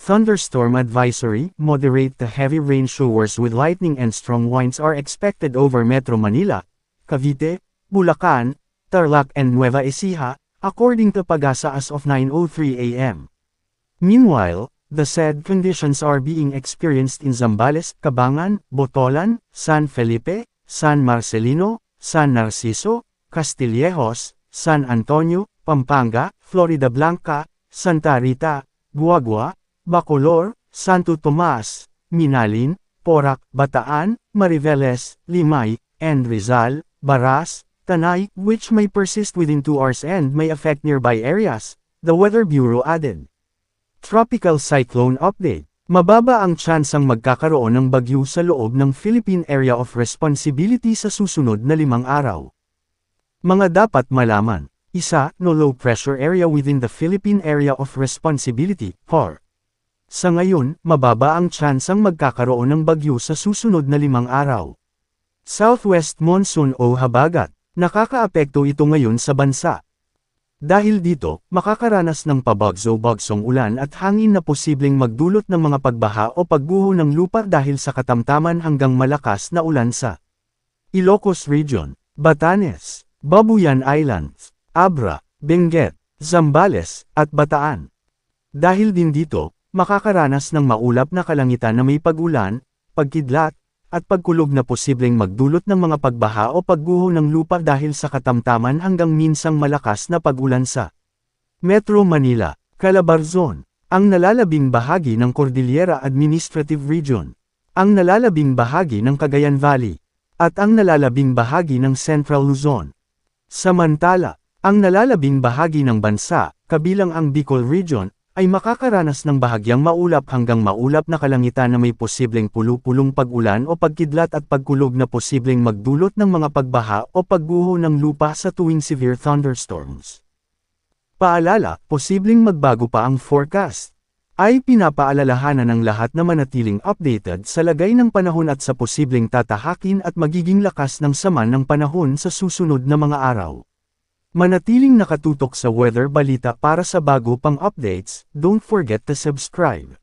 Thunderstorm advisory, moderate to heavy rain showers with lightning and strong winds are expected over Metro Manila, Cavite, Bulacan, Tarlac and Nueva Ecija, according to Pagasa as of 9:03 a.m. Meanwhile, the said conditions are being experienced in Zambales, Cabangan, Botolan, San Felipe, San Marcelino, San Narciso, Castillejos, San Antonio, Pampanga, Florida Blanca, Santa Rita, Guagua, Bacolor, Santo Tomas, Minalin, Porac, Bataan, Mariveles, Limay, and Rizal, Baras, Tanay, which may persist within 2 hours and may affect nearby areas, the Weather Bureau added. Tropical Cyclone Update. Mababa ang tsansang magkakaroon ng bagyo sa loob ng Philippine Area of Responsibility sa susunod na 5 araw. Mga dapat malaman. 1. No low pressure area within the Philippine Area of Responsibility, PAR. Sa ngayon, mababa ang tsansang magkakaroon ng bagyo sa susunod na 5 araw. Southwest Monsoon o Habagat. Nakakaapekto ito ngayon sa bansa. Dahil dito, makakaranas ng pabagso-bagsong ulan at hangin na posibleng magdulot ng mga pagbaha o pagguho ng lupa dahil sa katamtaman hanggang malakas na ulan sa Ilocos Region, Batanes, Babuyan Islands, Abra, Benguet, Zambales, at Bataan. Dahil din dito, makakaranas ng maulap na kalangitan na may pag-ulan, pagkidlat, at pagkulog na posibleng magdulot ng mga pagbaha o pagguho ng lupa dahil sa katamtaman hanggang minsang malakas na pag-ulan sa Metro Manila, Calabarzon, ang nalalabing bahagi ng Cordillera Administrative Region, ang nalalabing bahagi ng Cagayan Valley, at ang nalalabing bahagi ng Central Luzon. Samantala, ang nalalabing bahagi ng bansa, kabilang ang Bicol Region, ay makakaranas ng bahagyang maulap hanggang maulap na kalangitan na may posibleng pulu-pulong pag-ulan o pagkidlat at pagkulog na posibleng magdulot ng mga pagbaha o pagguho ng lupa sa tuwing severe thunderstorms. Paalala, posibleng magbago pa ang forecast. Ay pinapaalalahanan ng lahat na manatiling updated sa lagay ng panahon at sa posibleng tatahakin at magiging lakas ng sama ng panahon sa susunod na mga araw. Manatiling nakatutok sa Weather Balita para sa bago pang updates, don't forget to subscribe.